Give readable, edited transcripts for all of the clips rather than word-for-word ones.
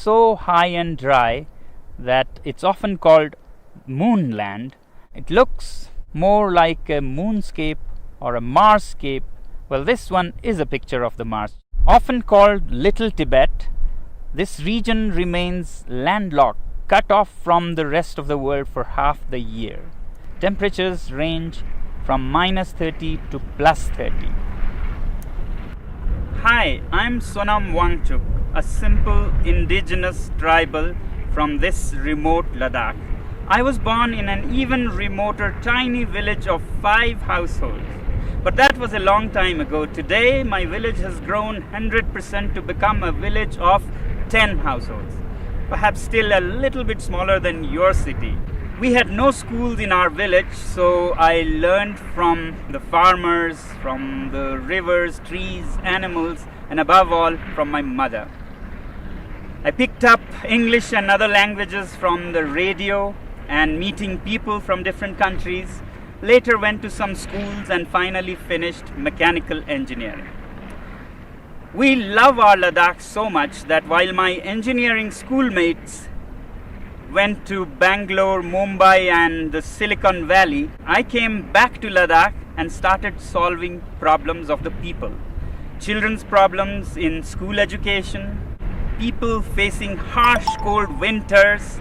so high and dry that it's often called moonland. It looks more like a moonscape or a Marsscape. Well, this one is a picture of the Mars. Often called Little Tibet, this region remains landlocked, cut off from the rest of the world for half the year. Temperatures range from -30 to +30. Hi, I'm Sonam Wangchuk, a simple indigenous tribal from this remote Ladakh. I was born in an even remoter tiny village of 5 households. But that was a long time ago. Today, my village has grown 100% to become a village of 10 households. Perhaps still a little bit smaller than your city. We had no schools in our village, so I learned from the farmers, from the rivers, trees, animals, and above all, from my mother. I picked up English and other languages from the radio and meeting people from different countries. Later went to some schools and finally finished mechanical engineering. We love our Ladakh so much that while my engineering schoolmates went to Bangalore, Mumbai and the Silicon Valley, I came back to Ladakh and started solving problems of the people. Children's problems in school education, people facing harsh cold winters,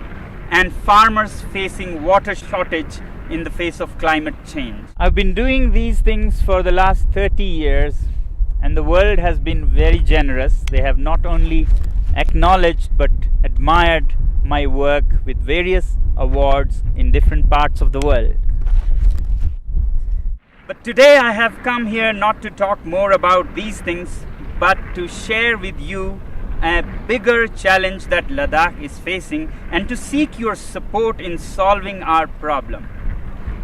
and farmers facing water shortage in the face of climate change. I've been doing these things for the last 30 years and the world has been very generous. They have not only acknowledged but admired my work with various awards in different parts of the world. But today I have come here not to talk more about these things, but to share with you a bigger challenge that Ladakh is facing and to seek your support in solving our problem.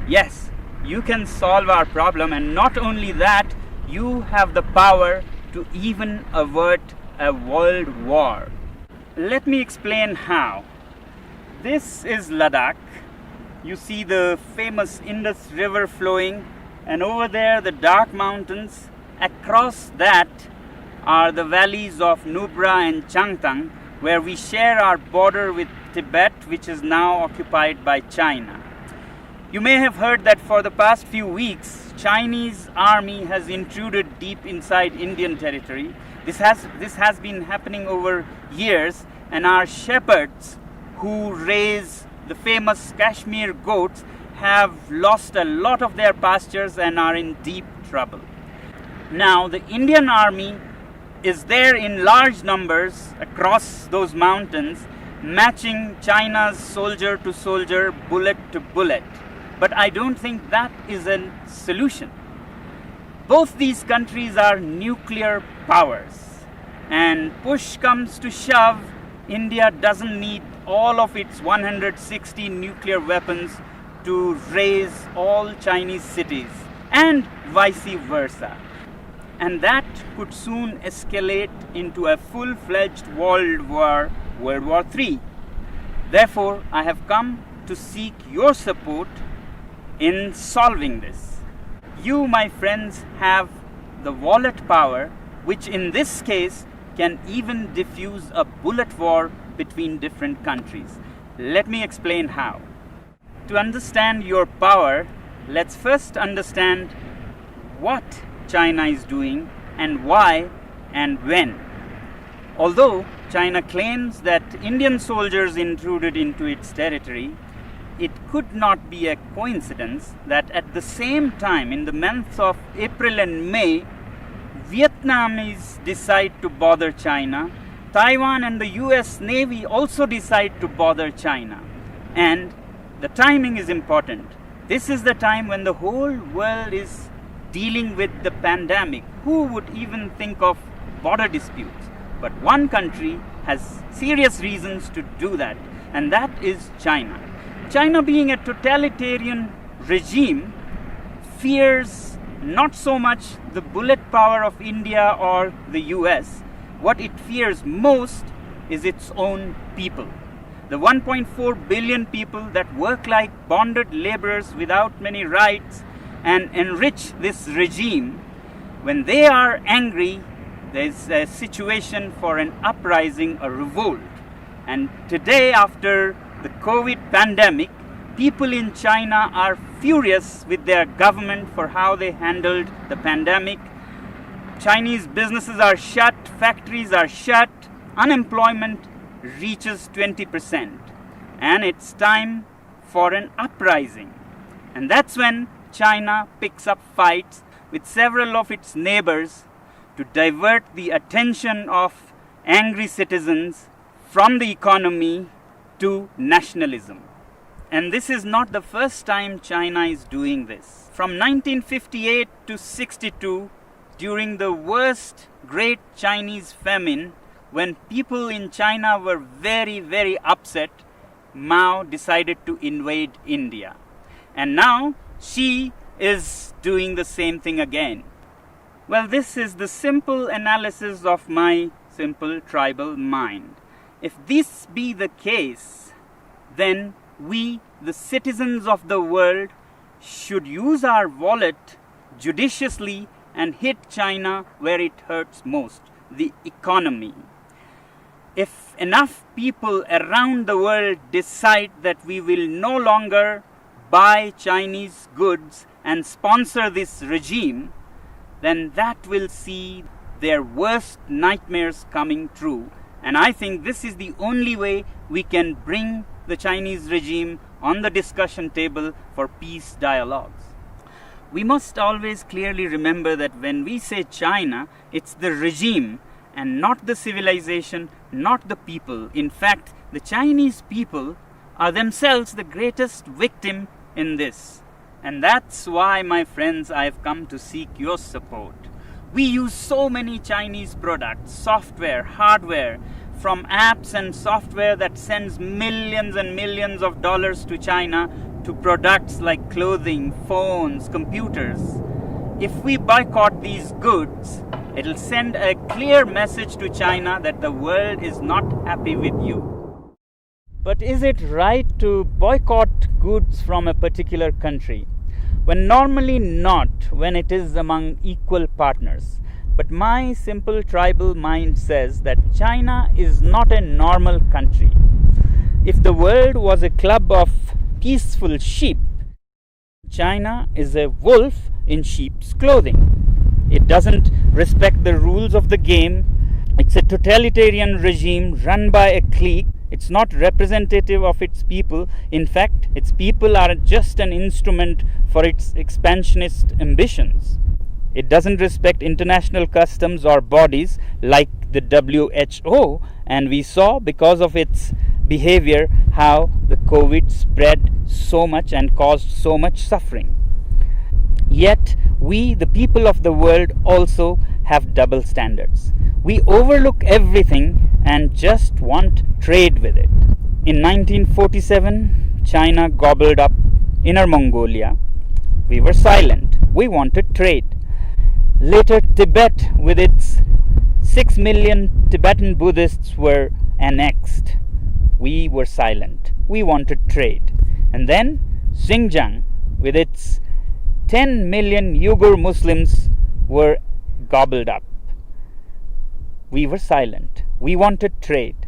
Yes, you can solve our problem, and not only that, you have the power to even avert a world war. Let me explain how. This is Ladakh. You see the famous Indus River flowing, and over there the dark mountains. Across that are the valleys of Nubra and Changtang, where we share our border with Tibet, which is now occupied by China. You may have heard that for the past few weeks, Chinese army has intruded deep inside Indian territory. This has been happening over years, and our shepherds who raise the famous Kashmir goats have lost a lot of their pastures and are in deep trouble. Now, the Indian army is there in large numbers across those mountains, matching China's soldier to soldier, bullet to bullet. But I don't think that is a solution. Both these countries are nuclear powers, and push comes to shove, India doesn't need all of its 160 nuclear weapons to raise all Chinese cities, and vice versa. And that could soon escalate into a full-fledged world war, World War III. Therefore, I have come to seek your support in solving this. You, my friends, have the wallet power, which in this case can even diffuse a bullet war between different countries. Let me explain how. To understand your power, let's first understand what China is doing and why and when. Although China claims that Indian soldiers intruded into its territory, it could not be a coincidence that at the same time, in the months of April and May, Vietnamese decide to bother China. Taiwan and the US Navy also decide to bother China. And the timing is important. This is the time when the whole world is dealing with the pandemic. Who would even think of border disputes? But one country has serious reasons to do that, and that is China. China, being a totalitarian regime, fears not so much the bullet power of India or the US. What it fears most is its own people. The 1.4 billion people that work like bonded laborers without many rights and enrich this regime, when they are angry, there is a situation for an uprising, a revolt. And today, after the COVID pandemic, people in China are furious with their government for how they handled the pandemic. Chinese businesses are shut, factories are shut, unemployment reaches 20%. And it's time for an uprising. And that's when China picks up fights with several of its neighbors to divert the attention of angry citizens from the economy to nationalism. And this is not the first time China is doing this. From 1958 to 62, during the worst Great Chinese Famine, when people in China were very, very upset, Mao decided to invade India. And now Xi is doing the same thing again. Well, this is the simple analysis of my simple tribal mind. If this be the case, then we, the citizens of the world, should use our wallet judiciously and hit China where it hurts most, the economy. If enough people around the world decide that we will no longer buy Chinese goods and sponsor this regime, then that will see their worst nightmares coming true. And I think this is the only way we can bring the Chinese regime on the discussion table for peace dialogues. We must always clearly remember that when we say China, it's the regime and not the civilization, not the people. In fact, the Chinese people are themselves the greatest victim in this. And that's why, my friends, I've come to seek your support. We use so many Chinese products, software, hardware, from apps and software that sends millions and millions of dollars to China to products like clothing, phones, computers. If we boycott these goods, it'll send a clear message to China that the world is not happy with you. But is it right to boycott goods from a particular country? When normally not, when it is among equal partners. But my simple tribal mind says that China is not a normal country. If the world was a club of peaceful sheep, China is a wolf in sheep's clothing. It doesn't respect the rules of the game. It's a totalitarian regime run by a clique. It's not representative of its people. In fact, its people are just an instrument for its expansionist ambitions. It doesn't respect international customs or bodies like the WHO, and we saw because of its behavior how the COVID spread so much and caused so much suffering. Yet we, the people of the world, also have double standards. We overlook everything and just want trade with it. In 1947, China gobbled up Inner Mongolia. We were silent. We wanted trade. Later, Tibet, with its 6 million Tibetan Buddhists, were annexed. We were silent. We wanted trade. And then Xinjiang, with its 10 million Uighur Muslims, were gobbled up. We were silent. We wanted trade.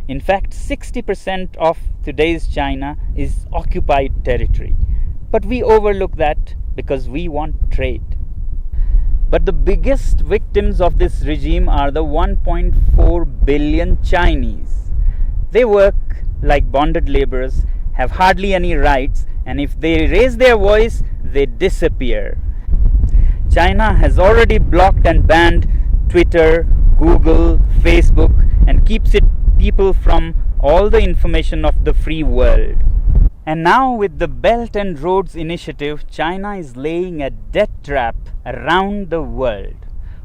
In fact, 60% of today's China is occupied territory. But we overlook that because we want trade. But the biggest victims of this regime are the 1.4 billion Chinese. They work like bonded laborers, have hardly any rights, and if they raise their voice, they disappear. China has already blocked and banned Twitter, Google, Facebook, and keeps its people from all the information of the free world. And now with the Belt and Roads Initiative, China is laying a debt trap around the world.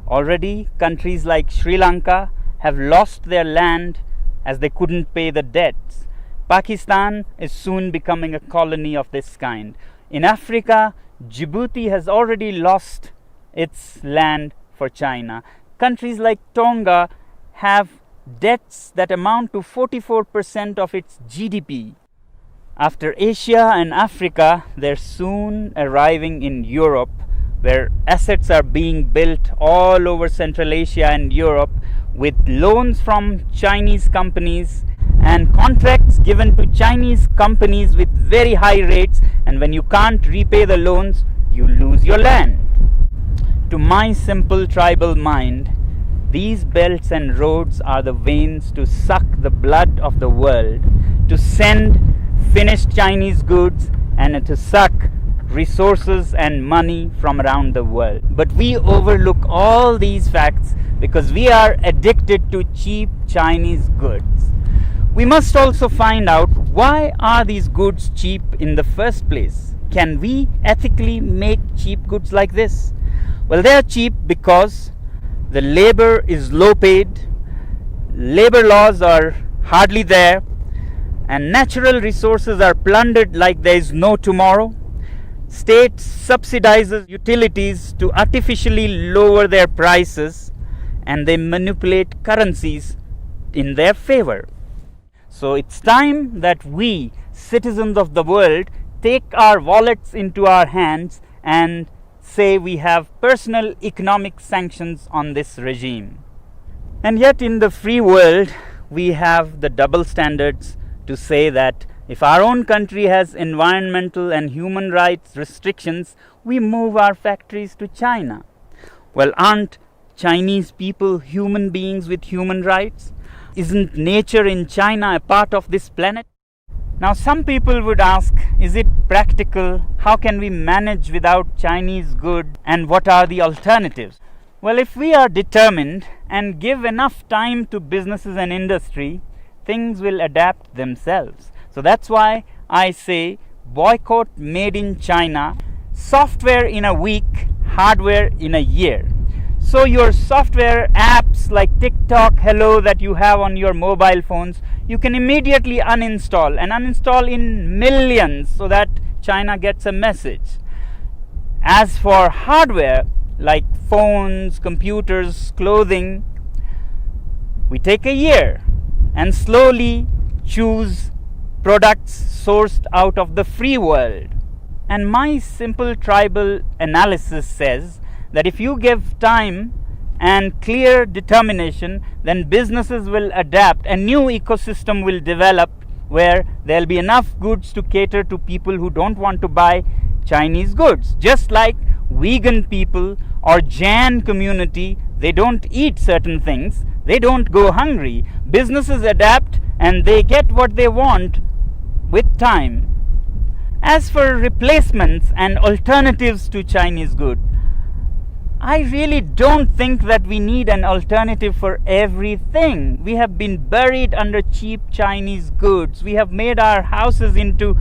Already, countries like Sri Lanka have lost their land as they couldn't pay the debts. Pakistan is soon becoming a colony of this kind. In Africa, Djibouti has already lost its land for China. Countries like Tonga have debts that amount to 44% of its GDP. After Asia and Africa, they're soon arriving in Europe, where assets are being built all over Central Asia and Europe with loans from Chinese companies and contracts given to Chinese companies with very high rates, and when you can't repay the loans, you lose your land. To my simple tribal mind, these belts and roads are the veins to suck the blood of the world, to send finished Chinese goods and to suck resources and money from around the world. But we overlook all these facts because we are addicted to cheap Chinese goods. We must also find out, why are these goods cheap in the first place? Can we ethically make cheap goods like this? Well, they are cheap because the labor is low paid, labor laws are hardly there, and natural resources are plundered like there is no tomorrow. State subsidizes utilities to artificially lower their prices, and they manipulate currencies in their favor. So it's time that we, citizens of the world, take our wallets into our hands and say we have personal economic sanctions on this regime. And yet in the free world, we have the double standards to say that if our own country has environmental and human rights restrictions, we move our factories to China. Well, aren't Chinese people human beings with human rights? Isn't nature in China a part of this planet? Now, some people would ask, is it practical? How can we manage without Chinese goods? And what are the alternatives? Well, if we are determined and give enough time to businesses and industry, things will adapt themselves. So that's why I say boycott made in China, software in a week, hardware in a year. So your software apps like TikTok, Hello that you have on your mobile phones, you can immediately uninstall and uninstall in millions so that China gets a message. As for hardware like phones, computers, clothing, we take a year and slowly choose products sourced out of the free world. And my simple tribal analysis says that if you give time and clear determination, then businesses will adapt. A new ecosystem will develop where there'll be enough goods to cater to people who don't want to buy Chinese goods. Just like vegan people or Jain community, they don't eat certain things, they don't go hungry. Businesses adapt and they get what they want with time. As for replacements and alternatives to Chinese goods, I really don't think that we need an alternative for everything. We have been buried under cheap Chinese goods. We have made our houses into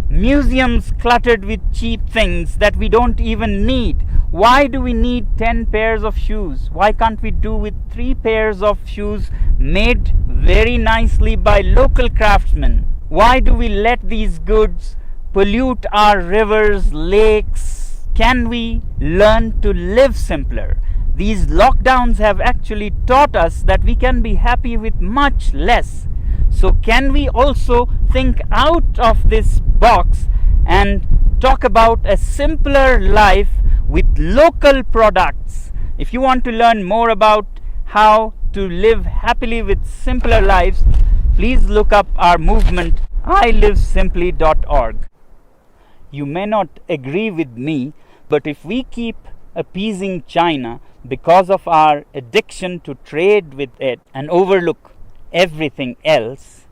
museums cluttered with cheap things that we don't even need. Why do we need 10 pairs of shoes? Why can't we do with 3 pairs of shoes made very nicely by local craftsmen? Why do we let these goods pollute our rivers, lakes? Can we learn to live simpler? These lockdowns have actually taught us that we can be happy with much less. So can we also think out of this box and talk about a simpler life with local products? If you want to learn more about how to live happily with simpler lives, please look up our movement, ilivesimply.org. You may not agree with me, but if we keep appeasing China because of our addiction to trade with it and overlook everything else,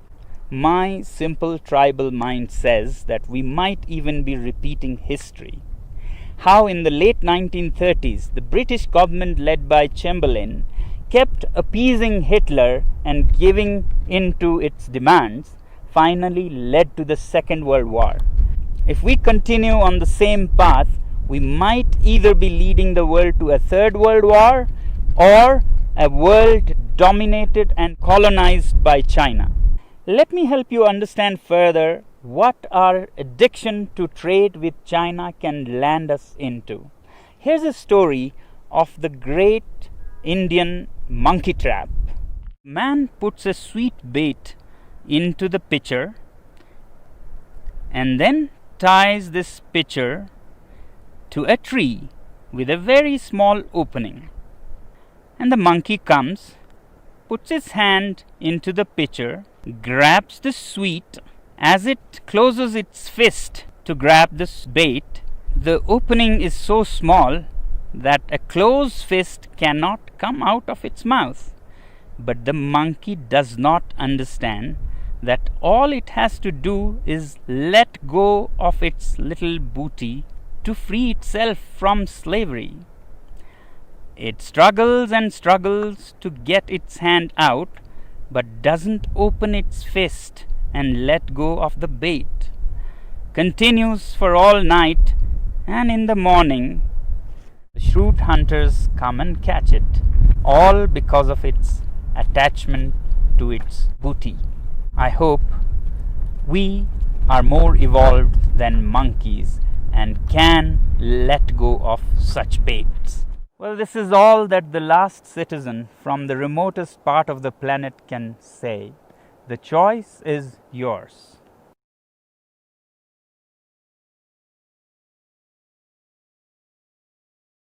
my simple tribal mind says that we might even be repeating history. How in the late 1930s, the British government led by Chamberlain kept appeasing Hitler and giving in to its demands finally led to the Second World War. If we continue on the same path, we might either be leading the world to a Third World War or a world dominated and colonized by China. Let me help you understand further what our addiction to trade with China can land us into. Here's a story of the great Indian monkey trap. Man puts a sweet bait into the pitcher and then ties this pitcher to a tree with a very small opening. And the monkey comes, puts his hand into the pitcher, grabs the sweet. As it closes its fist to grab this bait, the opening is so small that a closed fist cannot come out of its mouth. But the monkey does not understand that all it has to do is let go of its little booty to free itself from slavery. It struggles and struggles to get its hand out, but doesn't open its fist and let go of the bait. Continues for all night, and in the morning the shrewd hunters come and catch it, all because of its attachment to its booty. I hope we are more evolved than monkeys and can let go of such baits. Well, this is all that the last citizen from the remotest part of the planet can say. The choice is yours.